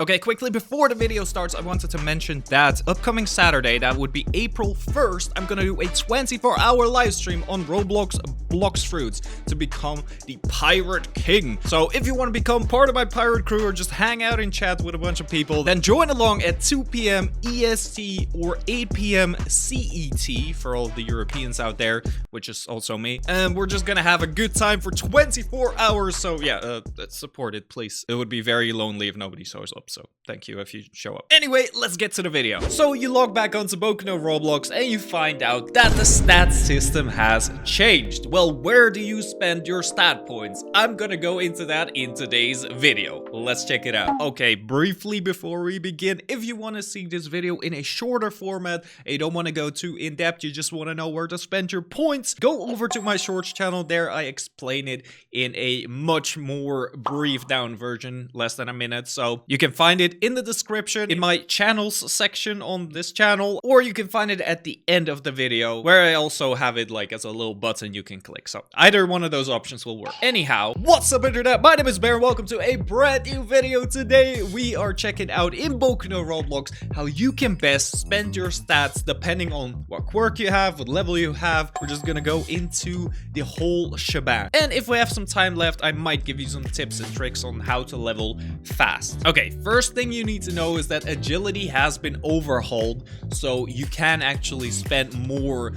Okay, quickly before the video starts, I wanted to mention that upcoming Saturday, that would be April 1st, I'm gonna do a 24-hour live stream on Roblox Blox Fruits to become the Pirate King. So if you want to become part of my pirate crew or just hang out and chat with a bunch of people, then join along at 2 p.m. EST or 8 p.m. CET for all the Europeans out there, which is also me. And we're just gonna have a good time for 24 hours. So yeah, support it, please. It would be very lonely if nobody shows up. So thank you if you show up. Anyway, let's get to the video. So you log back onto Boku No Roblox and you find out that the stat system has changed. Well, where do you spend your stat points? I'm gonna go into that in today's video. Let's check it out. Okay, briefly before we begin, if you want to see this video in a shorter format and you don't want to go too in-depth, you just want to know where to spend your points, go over to my shorts channel. There I explain it in a much more brief down version, less than a minute. So you can find it in the description in my channels section on this channel, or you can find it at the end of the video where I also have it like as a little button you can click. So either one of those options will work. Anyhow, what's up internet? My name is Bear and welcome to a brand new video. Today we are checking out in Boku No Roblox how you can best spend your stats depending on what quirk you have, what level you have. We're just gonna go into the whole shebang. And if we have some time left, I might give you some tips and tricks on how to level fast. Okay, first thing you need to know is that agility has been overhauled, so you can actually spend more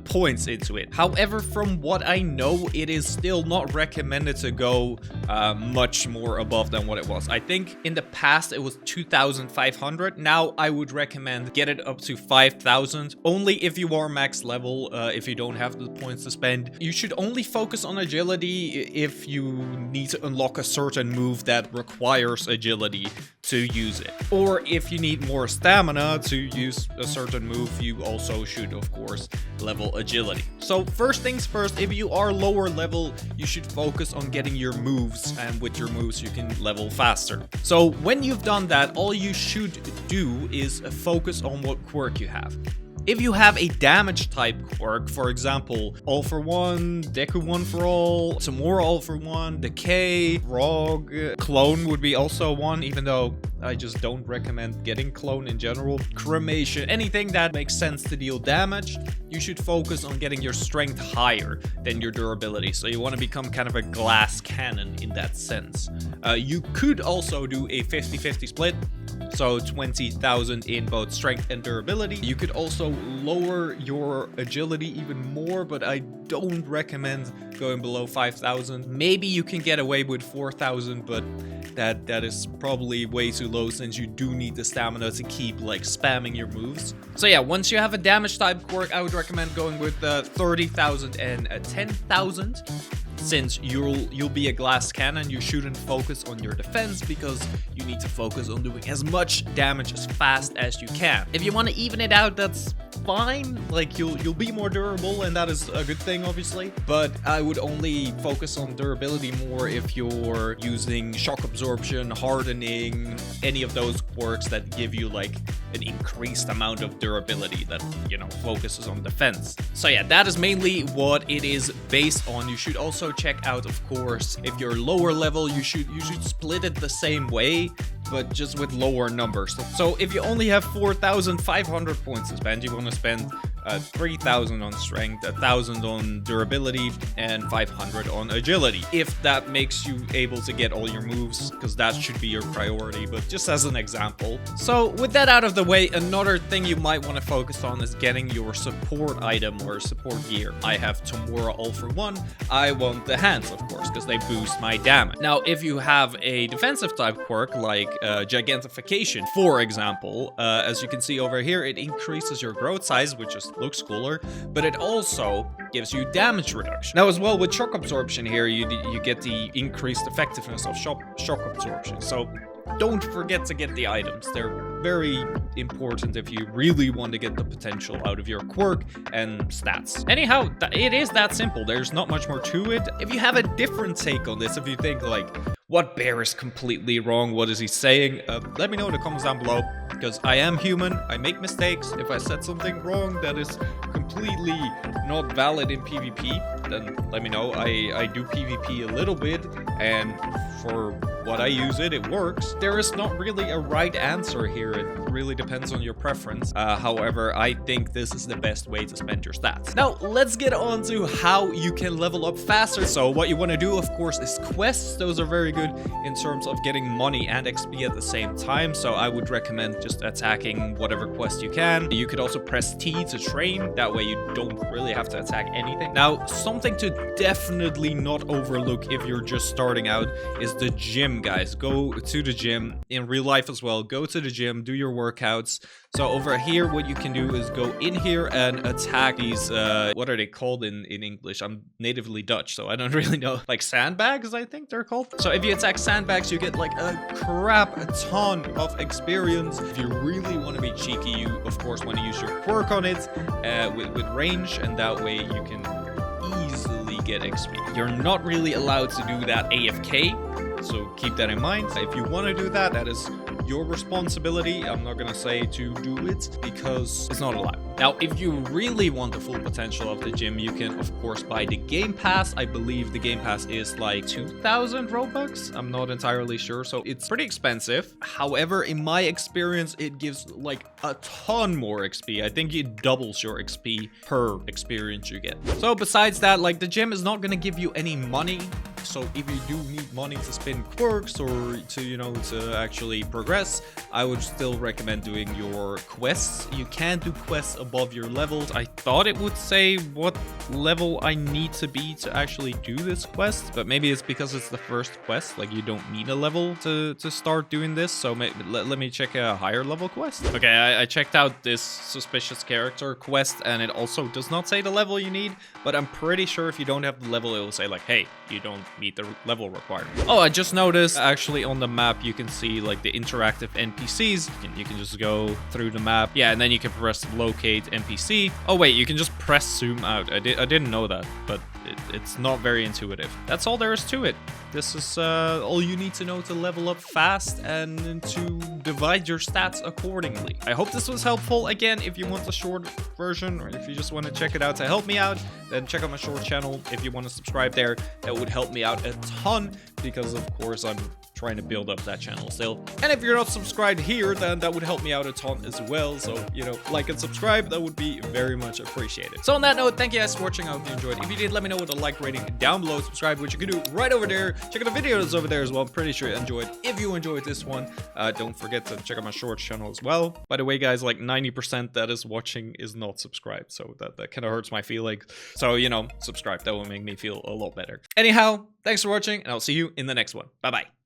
points into it. However, from what I know, it is still not recommended to go much more above than what it was. I think in the past it was 2,500. Now I would recommend get it up to 5,000. Only if you are max level, if you don't have the points to spend. You should only focus on agility if you need to unlock a certain move that requires agility to use it. Or if you need more stamina to use a certain move, you also should, of course, level agility. So first things first, if you are lower level, you should focus on getting your moves, and with your moves you can level faster. So when you've done that, all you should do is focus on what quirk you have. If you have a damage type quirk, for example, All for One, Deku One for All, some more All for One, Decay, Rogue, Clone would be also one, even though I just don't recommend getting Clone in general. Cremation, anything that makes sense to deal damage, you should focus on getting your strength higher than your durability. So you want to become kind of a glass cannon in that sense. You could also do a 50-50 split. So 20,000 in both strength and durability. You could also lower your agility even more, but I don't recommend going below 5,000. Maybe you can get away with 4,000, but that is probably way too low since you do need the stamina to keep like spamming your moves. So yeah, once you have a damage type quirk, I would recommend going with 30,000 and 10,000. Since you'll be a glass cannon, you shouldn't focus on your defense because you need to focus on doing as much damage as fast as you can. If you want to even it out, that's fine. Like you'll be more durable, and that is a good thing, obviously. But I would only focus on durability more if you're using shock absorption, hardening, any of those quirks that give you like an increased amount of durability that, you know, focuses on defense. So yeah, that is mainly what it is based on. You should also check out, of course, if you're lower level, you should split it the same way, but just with lower numbers. So if you only have 4,500 points to spend, you want to spend 3,000 on strength, 1,000 on durability, and 500 on agility. If that makes you able to get all your moves, because that should be your priority, but just as an example. So with that out of the way, another thing you might want to focus on is getting your support item or support gear. I have Tomorrow All for One. I want the hands, of course, because they boost my damage. Now, if you have a defensive type quirk like Gigantification, for example, as you can see over here, it increases your growth size, which is looks cooler, but it also gives you damage reduction. Now as well with shock absorption here, you get the increased effectiveness of shock absorption. So don't forget to get the items. They're very important if you really want to get the potential out of your quirk and stats. Anyhow, it is that simple. There's not much more to it. If you have a different take on this, if you think like, what Bear is completely wrong, what is he saying, let me know in the comments down below, because I am human, I make mistakes. If I said something wrong that is completely not valid in PvP, then let me know. I do PvP a little bit, and for what I use it works. There is not really a right answer here. It really depends on your preference. However, I think this is the best way to spend your stats. Now, let's get on to how you can level up faster. So what you want to do, of course, is quests. Those are very good in terms of getting money and XP at the same time. So I would recommend just attacking whatever quest you can. You could also press T to train. That way you don't really have to attack anything. Now, something to definitely not overlook if you're just starting out is the gym, guys. Go to the gym in real life as well. Go to the gym, do your workouts. So over here, what you can do is go in here and attack these, what are they called in English? I'm natively Dutch, so I don't really know. Like sandbags, I think they're called. So if you attack sandbags, you get like a ton of experience. If you really want to be cheeky, you of course want to use your quirk on it with range, and that way you can easily get XP. You're not really allowed to do that AFK, so keep that in mind. If you want to do that, that is your responsibility. I'm not gonna say to do it because it's not allowed. Now, if you really want the full potential of the gym, you can of course buy the game pass. I believe the game pass is like 2,000 Robux. I'm not entirely sure, so it's pretty expensive. However, in my experience, it gives like a ton more XP. I think it doubles your XP per experience you get. So besides that, like the gym is not gonna give you any money. So if you do need money to spin quirks or to, you know, to actually progress, I would still recommend doing your quests. You can do quests above your levels. I thought it would say what level I need to be to actually do this quest, but maybe it's because it's the first quest. Like you don't need a level to start doing this. So let me check a higher level quest. Okay, I checked out this suspicious character quest and it also does not say the level you need, but I'm pretty sure if you don't have the level, it will say like, hey, you don't meet the level requirement. Oh, I just noticed actually on the map you can see like the interactive NPCs. You can just go through the map. Yeah, and then you can press locate NPC. Oh wait, you can just press zoom out. I didn't know that, but it's not very intuitive. That's all there is to it. This is all you need to know to level up fast and to divide your stats accordingly. I hope this was helpful. Again, if you want the short version or if you just want to check it out to help me out, then check out my short channel. If you want to subscribe there, that would help me out a ton because of course I'm trying to build up that channel still. And if you're not subscribed here, then that would help me out a ton as well. So, you know, like and subscribe, that would be very much appreciated. So on that note, thank you guys for watching. I hope you enjoyed. If you did, let me know with a like rating down below. Subscribe, which you can do right over there. Check out the videos over there as well. I'm pretty sure you enjoyed. If you enjoyed this one, don't forget to check out my shorts channel as well. By the way, guys, like 90% that is watching is not subscribed. So that kind of hurts my feelings. So, you know, subscribe. That will make me feel a lot better. Anyhow, thanks for watching and I'll see you in the next one. Bye-bye.